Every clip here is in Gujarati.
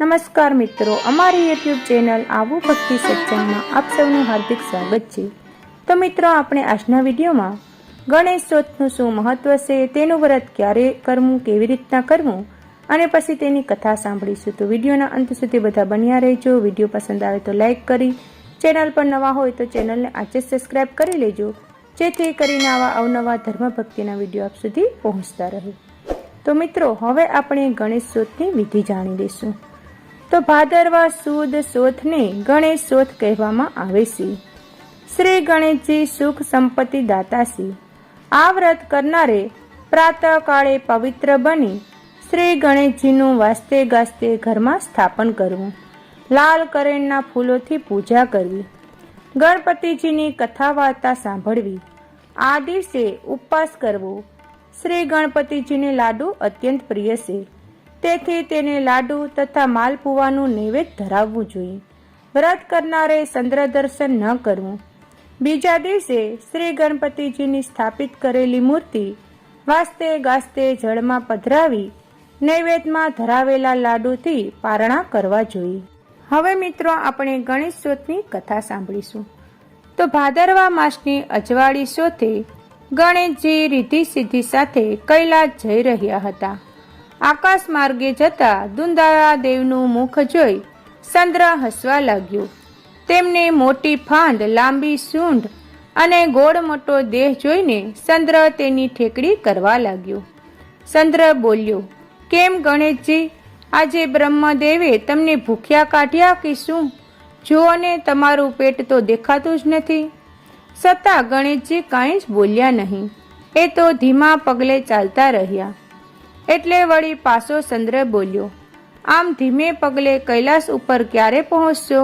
નમસ્કાર મિત્રો, અમારી યુટ્યુબ ચેનલ આવું ભક્તિ સત્સંગમાં આપ સૌનું હાર્દિક સ્વાગત છે। તો મિત્રો, આપણે આજના વિડીયોમાં ગણેશ ચોથનું શું મહત્વ છે, તેનું વ્રત ક્યારે કરવું, કેવી રીતના કરવું અને પછી તેની કથા સાંભળીશું। તો વિડીયોના અંત સુધી બધા બન્યા રહેજો। વિડીયો પસંદ આવે તો લાઈક કરી, ચેનલ પર નવા હોય તો ચેનલને આજે સબસ્ક્રાઈબ કરી લેજો, જેથી કરીને આવા અવનવા ધર્મ ભક્તિના વિડીયો આપ સુધી પહોંચતા રહે। તો મિત્રો, હવે આપણે ગણેશ ચોથની વિધિ જાણી લઈશું। તો ભાદરવા સુદ ચોથને ગણેશ ચોથ કહેવામાં આવે છે। શ્રી ગણેશજી સુખ સંપત્તિ દાતા છે। આ વ્રત કરનારે પ્રાતઃકાળે પવિત્ર બની શ્રી ગણેશજીનું વાસ્તે ગાસ્તે ઘરમાં સ્થાપન કરવું, લાલ કરેણના ફૂલોથી પૂજા કરવી, ગણપતિજીની કથા વાર્તા સાંભળવી, આ દિવસે ઉપવાસ કરવો। શ્રી ગણપતિજીને લાડુ અત્યંત પ્રિય છે, તેથી તેને લાડુ તથા માલપુવાનું નૈવેદ્ય ધરાવવું જોઈએ। વ્રત કરનારે ચંદ્ર દર્શન ન કરવું। બીજા દિવસે શ્રી ગણપતિજીની સ્થાપિત કરેલી મૂર્તિ વાસ્તે ગાસ્તે જળમાં પધરાવી નૈવેદ્યમાં ધરાવેલા લાડુથી પારણા કરવા જોઈએ। હવે મિત્રો, આપણે ગણેશ ચોથની કથા સાંભળીશું। તો ભાદરવા માસની અજવાળી ચોથે ગણેશજી રીધિ સિદ્ધિ સાથે કૈલાસ જઈ રહ્યા હતા। આકાશ માર્ગે જતા દુંદાળા દેવનું મુખ જોઈ ચંદ્ર હસવા લાગ્યો। તેમને મોટી ફાંદ, લાંબી સૂંઢ અને ગોળ મોટો દેહ જોઈને ચંદ્ર તેની ઠેકડી કરવા લાગ્યો। ચંદ્ર બોલ્યો, કેમ ગણેશજી, આજે બ્રહ્મદેવે તમને ભૂખ્યા કાઢ્યા કે શું? જુઓ ને, તમારું પેટ તો દેખાતું જ નથી। છતાં ગણેશજી કાંઈ જ બોલ્યા નહીં। એ તો ધીમા પગલે ચાલતા રહ્યા। એટલે વળી પાછો ચંદ્ર બોલ્યો, આમ ધીમે પગલે કૈલાસ ઉપર ક્યારે પહોંચશો?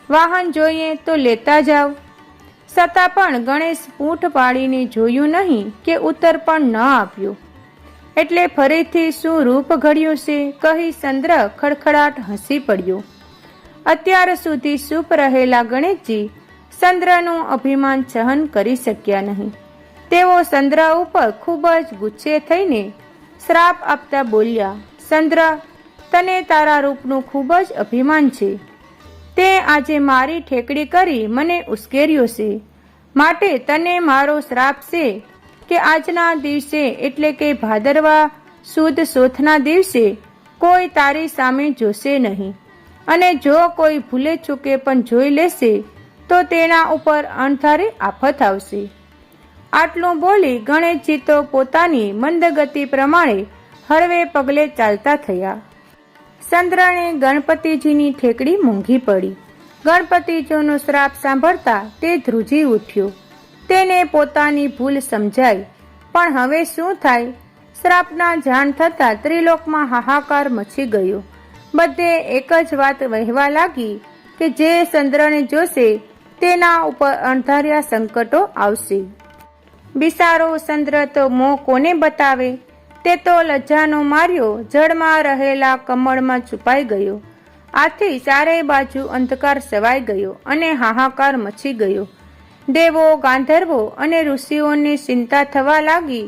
વાહન જોઈએ તો લેતા જાઓ। છતાં પણ ગણેશ પૂંઠ પાડીને જોયું નહીં કે ઉત્તર પણ ન આપ્યો। એટલે ફરીથી શું રૂપ ઘડ્યું છે કહી ચંદ્ર ખડખડાટ હસી પડ્યો। અત્યાર સુધી ચૂપ રહેલા ગણેશજી ચંદ્રનું અભિમાન સહન કરી શક્યા નહીં। તેઓ ચંદ્ર ઉપર ખૂબ જ ગુસ્સે થઈને શ્રાપ આપતા બોલ્યા, ચંદ્ર, તને તારા રૂપનું ખૂબ જ અભિમાન છે। તે આજે મારી ઠેકડી કરી મને ઉશ્કેર્યો છે, માટે તને મારો શ્રાપ છે કે આજના દિવસે એટલે કે ભાદરવા સુદ ચોથના દિવસે કોઈ તારી સામે જોશે નહીં, અને જો કોઈ ભૂલે ચૂકે પણ જોઈ લેશે તો તેના ઉપર અણધારી આફત આવશે। આટલું બોલી ગણેશજી તો પોતાની મંદગતિ પ્રમાણે હળવે પગલે ચાલતા થયા। ચંદ્રને ગણપતિજીની ઠેકડી મૂંઘી પડી। ગણપતિજીનો શ્રાપ સાંભળતા તે ધ્રુજી ઉઠ્યો। તેને પોતાની ભૂલ સમજાઈ, પણ હવે શું થાય? શ્રાપના જાણ થતા ત્રિલોકમાં હાહાકાર મચી ગયો। બધે એક જ વાત વહેવા લાગી કે જે ચંદ્રને જોશે તેના ઉપર અણધાર્યા સંકટો આવશે। બિચારો ચંદ્ર તો મોં કોને બતાવે? તે તો લજ્જાનો માર્યો જળમાં રહેલા કમળમાં છુપાઈ ગયો। આથી ચારેય બાજુ અંધકાર છવાઈ ગયો અને હાહાકાર મચી ગયો। દેવો, ગાંધર્વો અને ઋષિઓને ચિંતા થવા લાગી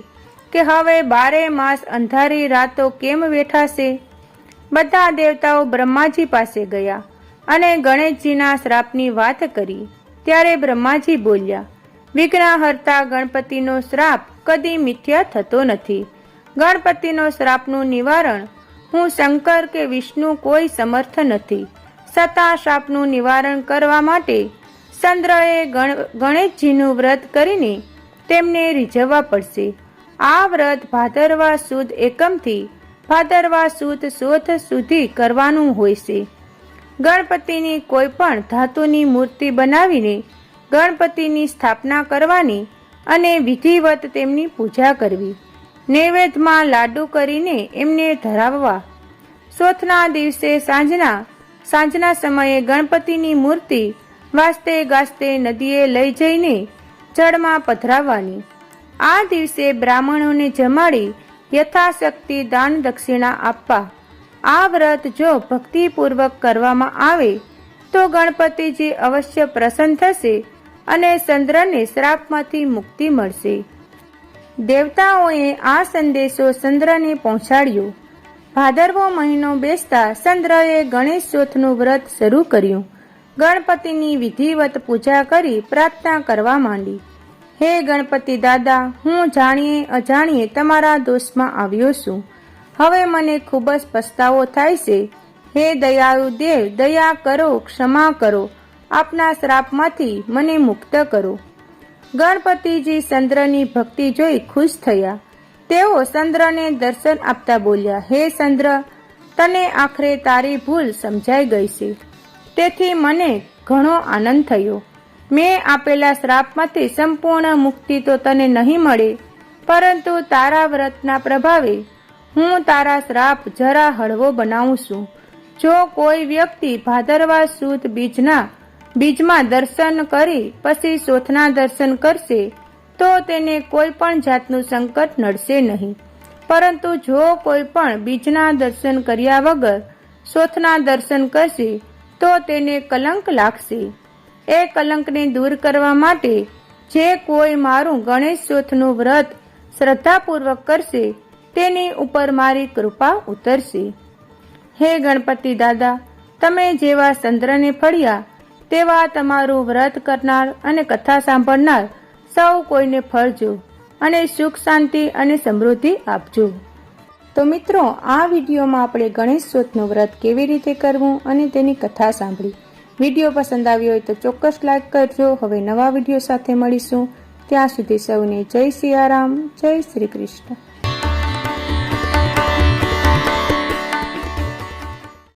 કે હવે 12 માસ અંધારી રાતો કેમ વેઠાશે। બધા દેવતાઓ બ્રહ્માજી પાસે ગયા અને ગણેશજીના શ્રાપની વાત કરી। ત્યારે બ્રહ્માજી બોલ્યા, વિઘ્નહર્તા ગણપતિનો શ્રાપ કદી મિથ્યા થતો નથી। ગણપતિનો શ્રાપનું નિવારણ હું શંકર કે વિષ્ણુ કોઈ સમર્થ નથી। છતાં શ્રાપનું નિવારણ કરવા માટે ચંદ્રએ ગણેશજીનું વ્રત કરીને તેમને રીઝવવા પડશે। આ વ્રત ભાદરવા સુદ એકમથી ભાદરવા સુદ ચોથ સુધી કરવાનું હોય છે। ગણપતિની કોઈ પણ ધાતુની મૂર્તિ બનાવીને ગણપતિની સ્થાપના કરવાની અને વિધિવત તેમની પૂજા કરવી, નૈવેદ્યમાં લાડુ કરીને એમને ધરાવવા। ચોથના દિવસે સાંજના સમયે ગણપતિની મૂર્તિ વાસ્તે ગાસ્તે નદીએ લઈ જઈને જળમાં પધરાવવાની। આ દિવસે બ્રાહ્મણોને જમાડી યથાશક્તિ દાન દક્ષિણા આપવા। આ વ્રત જો ભક્તિપૂર્વક કરવામાં આવે તો ગણપતિજી અવશ્ય પ્રસન્ન થશે અને ચંદ્રને શ્રાપમાંથી મુક્તિ મળશે। દેવતાઓએ આ સંદેશો ચંદ્રને પહોંચાડ્યો। ભાદરવો મહિનો બેસતા ચંદ્રએ ગણેશ ચોથનું વ્રત શરૂ કર્યું. ગણપતિની વિધિવત પૂજા કરી પ્રાર્થના કરવા માંડી. હે ગણપતિ દાદા, હું જાણીએ અજાણીએ તમારા દોષમાં આવ્યો છું. હવે મને ખૂબ જ પસ્તાવો થાય છે. હે દયાળુ દેવ, દયા કરો, ક્ષમા કરો. આપના શ્રાપમાંથી મને મુક્ત કરો. ગણપતિજી ચંદ્રની ભક્તિ જોઈ ખુશ થયા. તેઓ ચંદ્રને દર્શન આપતા બોલ્યા, હે ચંદ્ર, તને આખરે તારી ભૂલ સમજાઈ ગઈ છે. તેથી મને ઘણો આનંદ થયો. મેં આપેલા શ્રાપમાંથી સંપૂર્ણ મુક્તિ તો તને નહીં મળે, પરંતુ તારા વ્રતના પ્રભાવે હું તારા શ્રાપ જરા હળવો બનાવું છું. જો કોઈ વ્યક્તિ ભાદરવા સુદ બીજમાં દર્શન કરી પછી ચોથના દર્શન કરશે તો તેને કોઈ પણ જાતનું સંકટ નડશે નહીં. પરંતુ જો કોઈ પણ બીજના દર્શન કર્યા વગર ચોથના દર્શન કરશે તો તેને કલંક લાગશે. એ કલંકને દૂર કરવા માટે જે કોઈ મારું ગણેશ ચોથનું વ્રત શ્રદ્ધાપૂર્વક કરશે તેની ઉપર મારી કૃપા ઉતરશે. હે ગણપતિ દાદા, તમે જેવા ચંદ્રને ફળ્યા તેવા તમારું વ્રત કરનાર અને કથા સાંભળનાર સૌ કોઈને ફળજો અને સુખ શાંતિ અને સમૃદ્ધિ આપજો. તો મિત્રો, આ વિડીયોમાં આપણે ગણેશ ચોથનું વ્રત કેવી રીતે કરવું અને તેની કથા સાંભળી. વિડીયો પસંદ આવ્યો હોય તો ચોક્કસ લાઈક કરજો. હવે નવા વિડીયો સાથે મળીશું. ત્યાં સુધી સૌને જય સિયારામ, જય શ્રી કૃષ્ણ.